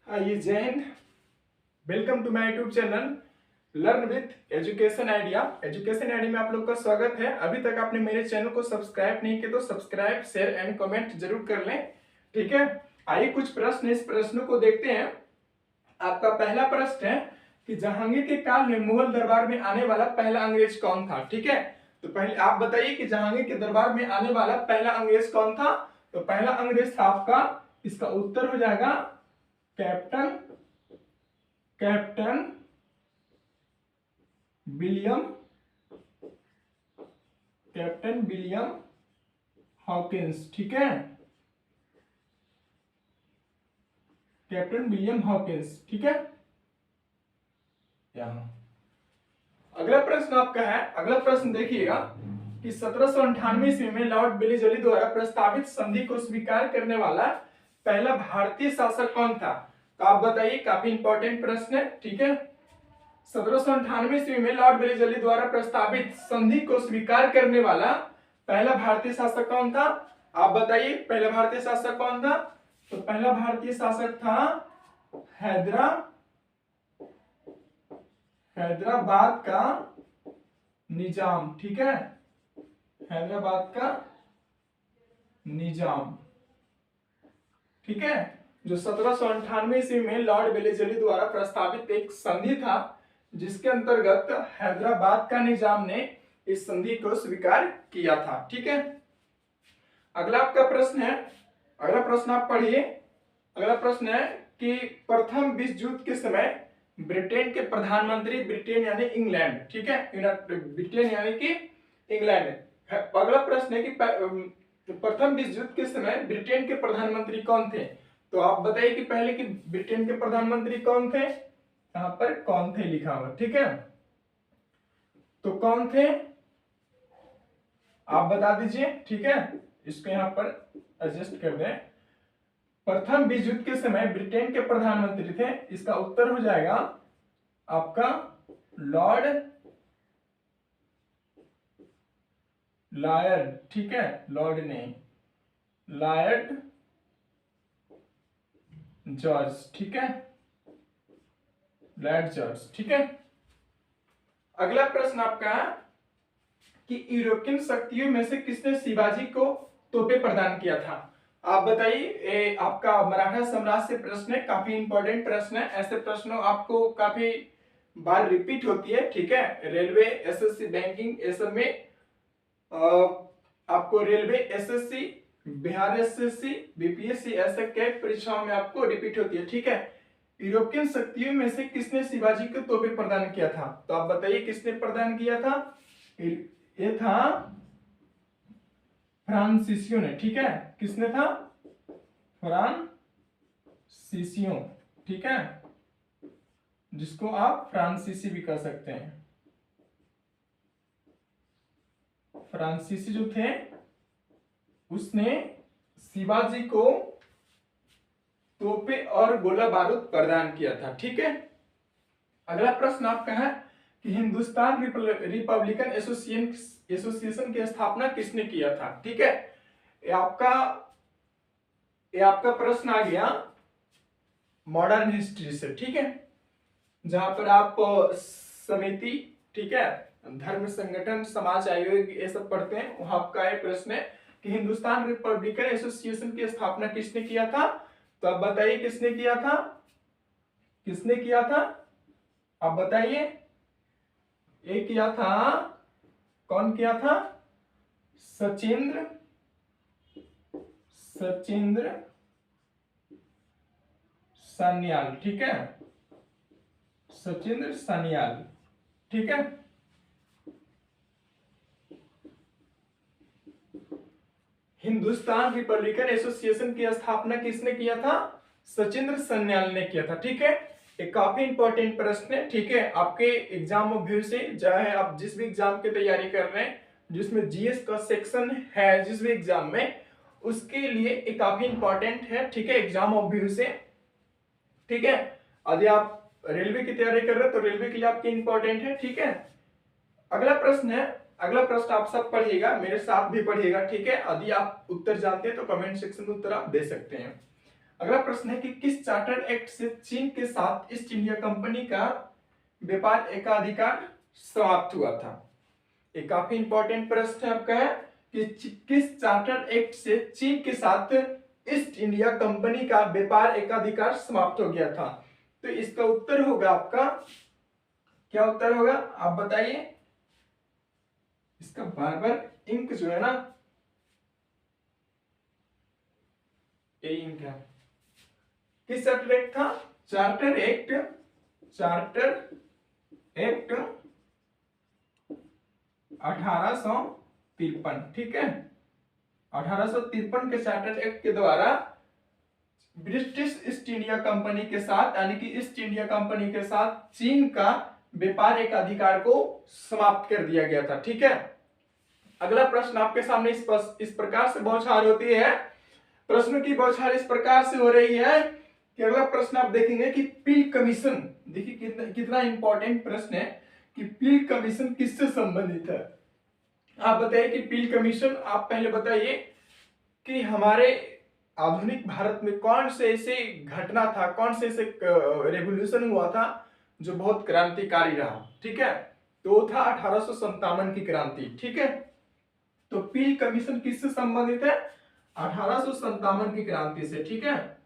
आइए जय हिंद। Welcome to my YouTube channel learn with education idea. Education idea में आप लोग का स्वागत है। अभी तक आपने मेरे चैनल को सब्सक्राइब नहीं किया तो सब्सक्राइब, शेयर एंड कमेंट जरूर कर लें, ठीक है। आइए कुछ प्रश्न, इस प्रश्नों को देखते हैं। आपका पहला प्रश्न है कि जहांगीर के काल में मुगल दरबार में आने वाला पहला अंग्रेज कौन था, ठीक है। तो पहले आप बताइए कि जहांगीर के दरबार में आने वाला पहला अंग्रेज कौन था। तो पहला अंग्रेज था आपका, इसका उत्तर हो जाएगा captain captain William captain William Hawkins, ठीक है। कैप्टन विलियम हॉकिंस, ठीक है। यहां अगला प्रश्न आपका है। अगला प्रश्न देखिएगा कि 1798 ईस्वी में लॉर्ड बेलीजली द्वारा प्रस्तावित संधि को स्वीकार करने वाला पहला भारतीय शासक कौन था। तो आप बताइए, काफी इंपॉर्टेंट प्रश्न है, ठीक है। 1798 ईस्वी में लॉर्ड बेलीजली द्वारा प्रस्तावित संधि को स्वीकार करने वाला पहला भारतीय शासक कौन था। आप बताइए पहला भारतीय शासक कौन था। तो पहला भारतीय शासक था हैदराबाद का निजाम, ठीक है। हैदराबाद का निजाम, ठीक है। जो 1798 ईस्वी में लॉर्ड बेलीजली द्वारा प्रस्तावित एक संधि था, जिसके अंतर्गत हैदराबाद का निजाम ने इस संधि को स्वीकार किया था, ठीक है। अगला आपका प्रश्न है। अगला प्रश्न आप पढ़िए। अगला प्रश्न है कि प्रथम विश्व युद्ध के समय ब्रिटेन के प्रधानमंत्री, ब्रिटेन यानी इंग्लैंड, ठीक है, ब्रिटेन यानी कि इंग्लैंड। अगला प्रश्न है कि प्रथम विश्व युद्ध के समय ब्रिटेन के प्रधानमंत्री कौन थे। तो आप बताइए कि पहले कि ब्रिटेन के प्रधानमंत्री कौन थे। यहां पर कौन थे लिखा हुआ, ठीक है। तो कौन थे आप बता दीजिए, ठीक है। इसको यहां पर एडजस्ट कर दें। प्रथम विश्व युद्ध के समय ब्रिटेन के प्रधानमंत्री थे, इसका उत्तर हो जाएगा आपका लॉर्ड लॉयड, ठीक है। लॉर्ड नहीं, लॉर्ड जॉर्ज, ठीक है। लॉर्ड जॉर्ज, ठीक है। अगला प्रश्न आपका कि यूरोपियन शक्तियों में से किसने शिवाजी को तोपे प्रदान किया था। आप बताइए। आपका मराठा साम्राज्य से प्रश्न है, काफी इंपॉर्टेंट प्रश्न है। ऐसे प्रश्नों आपको काफी बार रिपीट होती है, ठीक है। रेलवे, एसएससी, बैंकिंग, ये सब में आपको railway, SSC, Bihar SSC, BPSC, ऐसे कई परीक्षाओं में आपको रिपीट होती है, ठीक है। यूरोपियन शक्तियों में से किसने शिवाजी को तोपे प्रदान किया था। तो आप बताइए किसने प्रदान किया था। ये था फ्रांसीसियो ने, ठीक है। किसने था, फ्रांसीसियो, ठीक है, जिसको आप फ्रांसीसी भी कह सकते हैं। फ्रांसीसी जो थे, उसने शिवाजी को तोपे और गोला बारूद प्रदान किया था, ठीक है। अगला प्रश्न आपका है कि हिंदुस्तान रिपब्लिकन एसोसिएशन की स्थापना किसने किया था, ठीक है। ये आपका प्रश्न आ गया मॉडर्न हिस्ट्री से, ठीक है। जहां पर आप समिति, ठीक है, धर्म संगठन, समाज आयोग, ये सब पढ़ते हैं। वहां आपका एक प्रश्न है कि हिंदुस्तान रिपब्लिकन एसोसिएशन की स्थापना किसने किया था। तो आप बताइए किसने किया था, किसने किया था, आप बताइए। ये किया था, कौन किया था, सचिंद्र सान्याल, ठीक है। सचिंद्र सान्याल, ठीक है। हिंदुस्तान रिपब्लिकन एसोसिएशन की स्थापना किसने किया था, सचिंद्र सान्याल ने किया था, ठीक है। एक काफी इंपॉर्टेंट प्रश्न है, ठीक है। आपके एग्जाम व्यू से, चाहे आप जिस भी एग्जाम की तैयारी कर रहे हैं, जिसमें जीएस का सेक्शन है जिस भी एग्जाम में, उसके लिए एक काफी इंपॉर्टेंट है, ठीक है, एग्जाम व्यू से, ठीक है। यदि आप रेलवे की तैयारी कर रहे हैं तो रेलवे के लिए आपके इंपॉर्टेंट है, ठीक है। अगला प्रश्न है। अगला प्रश्न आप सब पढ़िएगा, मेरे साथ भी पढ़िएगा, ठीक है। यदि आप उत्तर जानते हैं तो कमेंट सेक्शन में उत्तर आप दे सकते हैं। अगला प्रश्न है कि किस चार्टर एक्ट से चीन के साथ ईस्ट इंडिया कंपनी का व्यापार एकाधिकार समाप्त हुआ था? एक काफी इंपॉर्टेंट प्रश्न है आपका, है कि किस चार्टर एक्ट से चीन के साथ ईस्ट इंडिया कंपनी का व्यापार एकाधिकार समाप्त हो गया था? तो इसका उत्तर होगा आपका, क्या उत्तर होगा आप बताइए। इसका बार बार इंक जो है ना, ये इंक है। किस चार्टर एक्ट था? चार्टर एक्ट 1853, ठीक है। 1853 के चार्टर एक्ट के द्वारा ब्रिटिश ईस्ट इंडिया कंपनी के साथ, यानी कि ईस्ट इंडिया कंपनी के साथ चीन का व्यापार एक अधिकार को समाप्त कर दिया गया था, ठीक है। अगला प्रश्न आपके सामने इस प्रकार से बौछार होती है, प्रश्न की बौछार इस प्रकार से हो रही है कि अगला प्रश्न आप देखेंगे कि पील कमीशन, देखिए कितना इंपॉर्टेंट प्रश्न है कि पील कमीशन किससे संबंधित है। आप बताइए कि पील कमीशन, आप पहले बताइए कि हमारे आधुनिक भारत में कौन से ऐसे घटना था, कौन से ऐसे रेवोल्यूशन हुआ था जो बहुत क्रांतिकारी रहा, ठीक है। तो वो था 1857 की क्रांति, ठीक है। तो पील कमीशन किससे संबंधित है? 1857 की क्रांति से, ठीक है।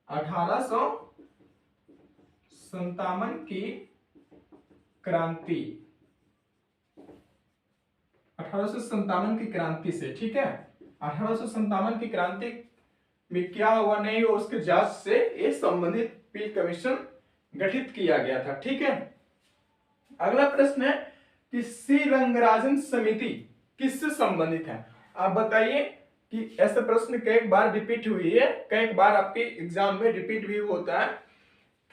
1857 की क्रांति, 1857 की क्रांति से, ठीक है। 1857 की क्रांति में क्या हुआ नहीं हुआ उसके जांच से ये संबंधित पील कमीशन गठित किया गया था, ठीक है। अगला प्रश्न है कि श्रीरंगराजन समिति किससे संबंधित है? आप बताइए कि ऐसे प्रश्न कई बार रिपीट हुई है, कई बार आपके एग्जाम में रिपीट भी होता है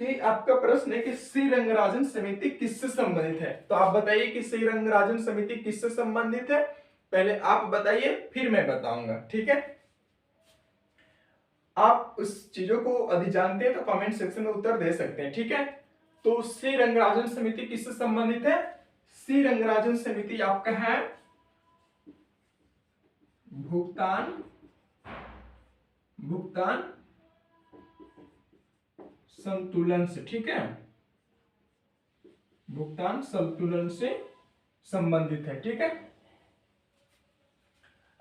कि आपका प्रश्न है कि श्रीरंगराजन समिति किससे संबंधित है। तो आप बताइए कि श्रीरंगराजन समिति किससे संबंधित है, पहले आप बताइए फिर मैं बताऊंगा, ठीक है। आप उस चीजों को यदि जानते हैं तो कमेंट सेक्शन में उत्तर दे सकते हैं, ठीक है। तो श्रीरंगराजन समिति किससे संबंधित है? श्रीरंगराजन समिति आपका है भुगतान संतुलन से, ठीक है। भुगतान संतुलन से संबंधित है, ठीक है।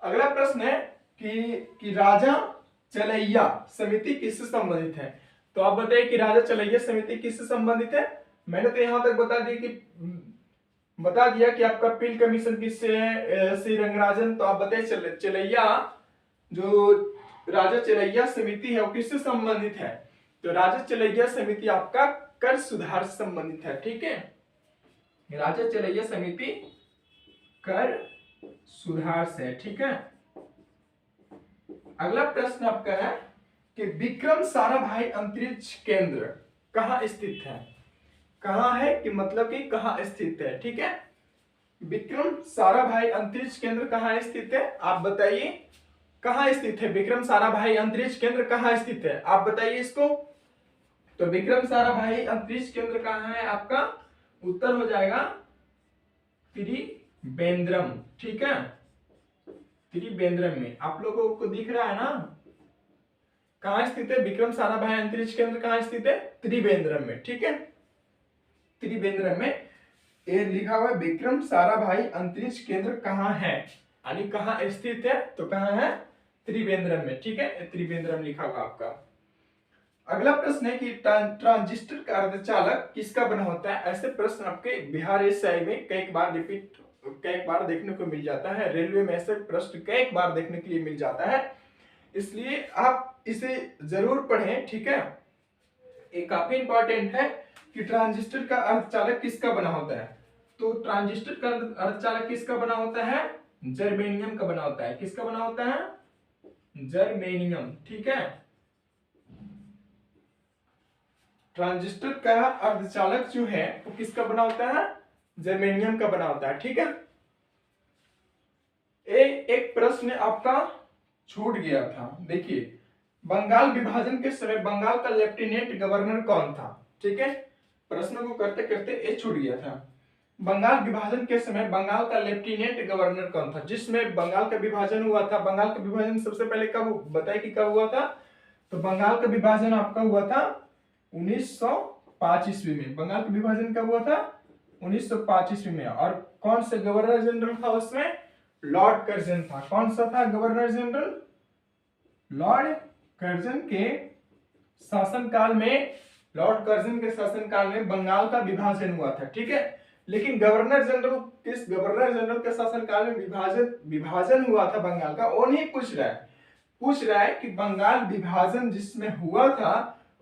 अगला प्रश्न है कि राजा चलैया समिति किससे संबंधित है? तो आप बताइए कि राजा चलैया समिति किससे संबंधित है। मैंने तो यहां तक बता दिया कि आपका पील कमीशन किससे है, श्रीरंगराजन। तो आप बताइए चलैया, जो राजा चलैया समिति है वो किससे संबंधित है? तो राजा चलैया समिति आपका कर सुधार से संबंधित है, ठीक है। राजा चलैया समिति कर सुधार से, ठीक है। अगला प्रश्न आपका है कि विक्रम साराभाई अंतरिक्ष केंद्र कहां स्थित है? कहां है कि मतलब कि कहां स्थित है, ठीक है। विक्रम साराभाई अंतरिक्ष केंद्र कहां स्थित है? आप बताइए कहां स्थित है विक्रम साराभाई अंतरिक्ष केंद्र, कहां स्थित है आप बताइए इसको। तो विक्रम साराभाई अंतरिक्ष केंद्र कहां है? आपका उत्तर हो जाएगा त्रिवेंद्रम, ठीक है। त्रिवेंद्रम में आप लोगों को दिख रहा है ना कहां स्थित है विक्रम साराभाई अंतरिक्ष केंद्र, कहां स्थित है? त्रिवेंद्रम में, ठीक है। त्रिवेंद्रम में ये लिखा हुआ है विक्रम साराभाई अंतरिक्ष केंद्र कहां है, यानी कहां स्थित है, तो कहां है? त्रिवेंद्रम में, ठीक है। त्रिवेंद्रम लिखा हुआ आपका। अगला प्रश्न है कि ट्रांजिस्टर का अर्धचालक किसका बना होता है? ऐसे प्रश्न आपके बिहार एसआई में कई बार देखने को मिल जाता है, रेलवे में ऐसे प्रश्न कई बार देखने के लिए मिल जाता है, इसलिए आप इसे जरूर पढ़ें, ठीक है। ये काफी इंपॉर्टेंट है कि ट्रांजिस्टर का अर्धचालक किसका बना होता है। तो ट्रांजिस्टर का अर्धचालक किसका बना होता है? जर्मेनियम का बना होता है। किसका बना होता है? जर्मेनियम, ठीक है। ट्रांजिस्टर का अर्धचालक जो है वो किसका बना होता है? जर्मेनियम का बना होता है, ठीक है। एक प्रश्न आपका छूट गया था, देखिए बंगाल विभाजन के समय बंगाल का लेफ्टिनेंट गवर्नर कौन था, ठीक है। प्रश्न को करते करते ये छूट गया था। बंगाल विभाजन के समय बंगाल का लेफ्टिनेंट गवर्नर कौन था? जिसमें बंगाल का विभाजन हुआ था, बंगाल का विभाजन सबसे पहले कब बताइए कि कब हुआ था? तो बंगाल का विभाजन आपका हुआ था 1905 ईस्वी में। बंगाल का विभाजन कब हुआ था? 1905 ईस्वी में। और कौन से गवर्नर जनरल था उसमें? लॉर्ड कर्जन था। कौन सा था गवर्नर जनरल? लॉर्ड कर्जन के शासनकाल में, लॉर्ड कर्जन के शासनकाल में बंगाल का विभाजन हुआ था। ठीक है, लेकिन गवर्नर जनरल, किस गवर्नर जनरल के शासनकाल में विभाजन हुआ था बंगाल का, वो नहीं पूछ रहा है कि बंगाल विभाजन जिसमें हुआ था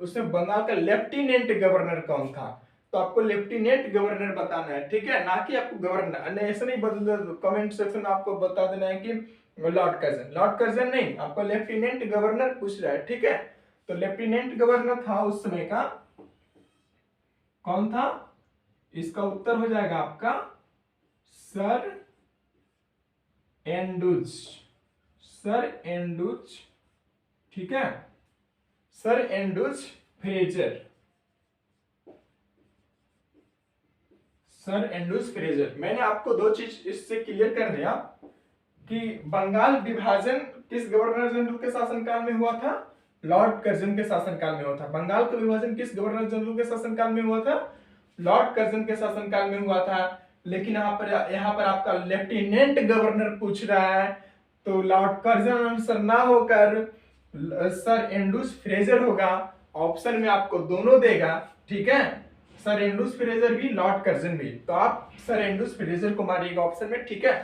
उसमें बंगाल का लेफ्टिनेंट गवर्नर कौन था। तो आपको लेफ्टिनेंट गवर्नर बताना है, ठीक है, ना कि आपको गवर्नर। ऐसा नहीं बदल, कमेंट सेक्शन में आपको बता देना है कि लॉर्ड कर्जन नहीं, आपको लेफ्टिनेंट गवर्नर पूछ रहा है। ठीक है, तो लेफ्टिनेंट गवर्नर था उस समय का, कौन था? इसका उत्तर हो जाएगा आपका सर एंड्रूज। सर एंड्रूज, ठीक है, sir Andrews Fraser. Sir Andrews Fraser. मैंने आपको दो चीज इससे क्लियर कर दिया कि बंगाल विभाजन किस गवर्नर जनरल के शासनकाल में हुआ था? लॉर्ड कर्जन के शासनकाल में हुआ था। बंगाल का विभाजन किस गवर्नर जनरल के शासनकाल में हुआ था? लॉर्ड कर्जन के शासनकाल में हुआ था। लेकिन यहाँ पर आपका लेफ्टिनेंट गवर्नर पूछ रहा है, तो लॉर्ड कर्जन आंसर ना होकर सर एंड्रूज फ्रेजर होगा। ऑप्शन में आपको दोनों देगा, ठीक है, सर एंड्रूज फ्रेजर भी, लॉर्ड कर्जन भी। तो आप सर एंड्रूज फ्रेजर को मारिएगा ऑप्शन में, ठीक है।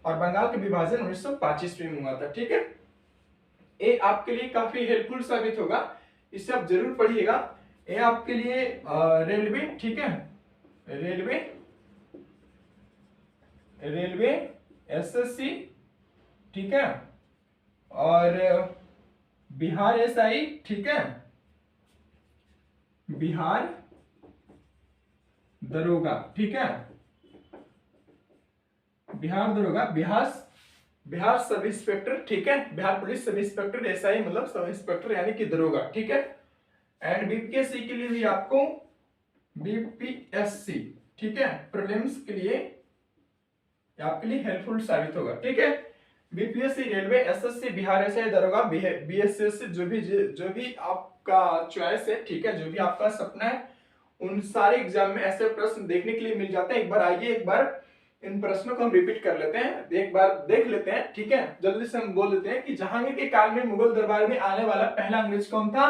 और बंगाल का विभाजन 1905 ईस्वी में हुआ था, ठीक है। ये आपके लिए काफी हेल्पफुल साबित होगा, इसे आप जरूर पढ़िएगा। ये आपके लिए रेलवे, ठीक है, रेलवे एसएससी, ठीक है, और बिहार एसआई, ठीक है, बिहार दरोगा, ठीक है, बिहार दरोगा, बिहार सब इंस्पेक्टर, ठीक है, Bihar police sub inspector, SI मतलब सब इंस्पेक्टर यानी कि दरोगा, ठीक है। एंड बीपीएससी के लिए भी आपको बीपीएससी, ठीक है, प्रीलिम्स के लिए आपके लिए हेल्पफुल साबित होगा, ठीक है। BPSC, railway, SSC, Bihar SI, दरोगा, बीएसएससी, जो भी आपका चॉइस है, ठीक है, जो भी आपका सपना है, उन सारे एग्जाम में ऐसे प्रश्न देखने के लिए मिल जाते हैं। एक बार आइए, एक बार इन प्रश्नों को हम रिपीट कर लेते हैं, एक बार देख लेते हैं, ठीक है। जल्दी से हम बोल देते हैं कि जहांगीर के काल में मुगल दरबार में आने वाला पहला अंग्रेज कौन था?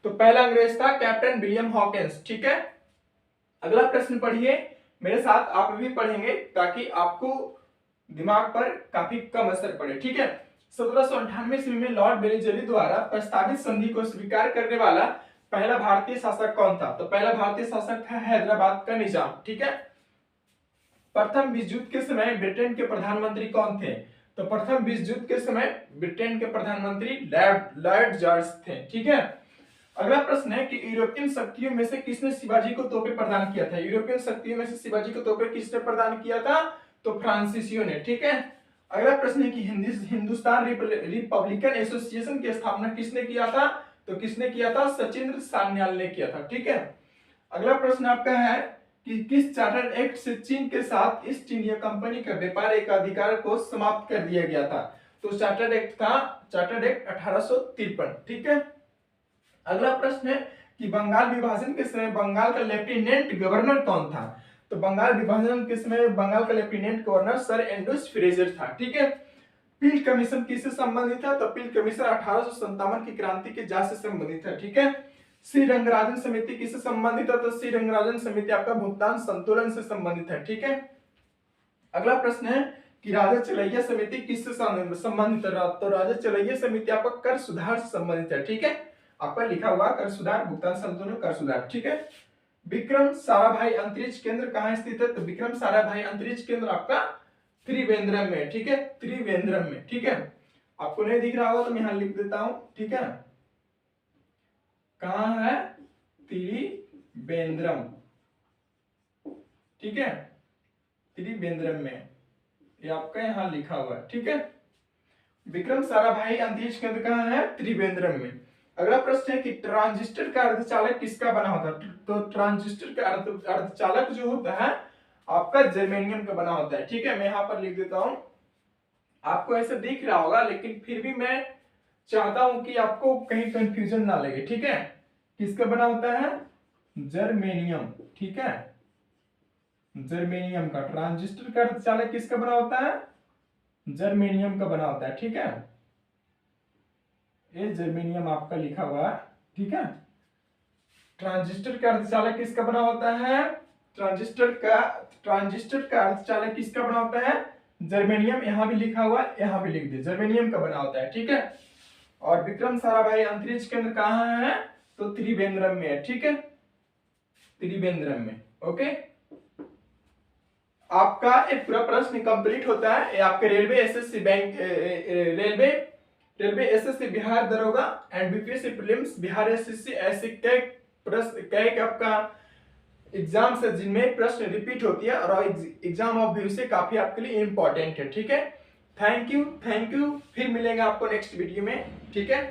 तो पहला अंग्रेज था कैप्टन विलियम हॉकिंस, ठीक है। अगला प्रश्न पढ़िए मेरे साथ, आप भी पढ़ेंगे ताकि आपको दिमाग पर काफी कम असर पड़े, ठीक है। 1798 ईस्वी में लॉर्ड वेलेस्ली द्वारा प्रस्तावित संधि को स्वीकार करने वाला पहला भारतीय शासक कौन था? तो पहला भारतीय शासक था हैदराबाद का निजाम, ठीक है। प्रथम विश्व युद्ध के समय ब्रिटेन के प्रधानमंत्री कौन थे? तो प्रथम विश्व युद्ध के समय ब्रिटेन के प्रधानमंत्री लॉर्ड जॉर्ज थे, ठीक है। अगला प्रश्न है कि यूरोपियन शक्तियों में से किसने शिवाजी को तोपे प्रदान किया था? यूरोपियन शक्तियों में से शिवाजी को तोपे किसने प्रदान किया था? तो फ्रांसीसियों ने, ठीक है। अगला प्रश्न है कि हिंदुस्तान रिपब्लिकन एसोसिएशन की स्थापना किसने किया था? तो किसने किया था? सचिंद्र सान्याल ने किया था, ठीक है। अगला प्रश्न आपका है कि किस चार्टर एक्ट से चीन के साथ ईस्ट इंडिया कंपनी का व्यापारिक अधिकार को समाप्त कर दिया गया था? तो चार्टर एक्ट था चार्टर एक्ट 1853, ठीक है। अगला प्रश्न है कि बंगाल विभाजन के समय बंगाल का लेफ्टिनेंट गवर्नर कौन था? तो बंगाल विभाजन के समय बंगाल का lieutenant governor sir Andrews Fraser था, ठीक है। पिल कमीशन किससे संबंधित था? तो पिल कमीशन 1857 की क्रांति के जांच से संबंधित है, ठीक है। श्री रंगराजन समिति किससे संबंधित है? तो श्री रंगराजन समिति आपका भुगतान संतुलन से संबंधित है, ठीक है। अगला प्रश्न है कि राजा चलैया समिति किससे संबंधित है? तो राजा चलैया समिति आपका कर सुधार से संबंधित है, ठीक है। आपका लिखा हुआ कर सुधार, भुगतान संतुलन, कर सुधार, ठीक है। विक्रम साराभाई अंतरिक्ष केंद्र कहां स्थित है? तो विक्रम साराभाई अंतरिक्ष केंद्र आपका त्रिवेंद्रम में, ठीक है, त्रिवेंद्रम में, ठीक है। आपको नहीं दिख रहा होगा तो मैं यहां लिख देता हूं, ठीक है। कहां है? त्रिवेंद्रम, ठीक है, त्रिवेंद्रम में, ये आपका यहां लिखा हुआ है, ठीक है। विक्रम साराभाई अंतरिक्ष केंद्र कहां है? त्रिवेंद्रम में। अगला प्रश्न है कि ट्रांजिस्टर का अर्धचालक किसका बना होता है? तो ट्रांजिस्टर का अर्धचालक जो होता है आपका जर्मेनियम का बना होता है, ठीक है। मैं यहां पर लिख देता हूं, आपको ऐसे दिख रहा होगा लेकिन फिर भी मैं चाहता हूं कि आपको कहीं कंफ्यूजन ना लगे, ठीक है। किसका बना होता है? जर्मेनियम, ठीक है, जर्मेनियम का। ट्रांजिस्टर का अर्धचालक किसका बना होता है? जर्मेनियम का बना होता है, ठीक है। ये जर्मेनियम आपका लिखा हुआ है, ठीक है। ट्रांजिस्टर का अर्धचालक किसका बना होता है? ट्रांजिस्टर का अर्धचालक किसका बना होता है? जर्मेनियम। यहां भी लिखा हुआ है, यहां भी लिख दिया, जर्मेनियम का बना होता है, ठीक है। और विक्रम साराभाई अंतरिक्ष केंद्र कहाँ है? तो त्रिवेंद्रम में है, ठीक है, त्रिवेंद्रम में। ओके, आपका एक पूरा प्रश्न कंप्लीट होता है। ये आपके railway SSC bank, railway SSC Bihar दरोगा and BPSC prelims Bihar SSC, ऐसे कई प्रश्न, कई आपका एग्जाम है जिनमें प्रश्न रिपीट होती है और एग्जाम ऑफ व्यू से काफी आपके लिए इंपॉर्टेंट है, ठीक है। थैंक यू, फिर मिलेंगे आपको नेक्स्ट वीडियो में, ठीक है।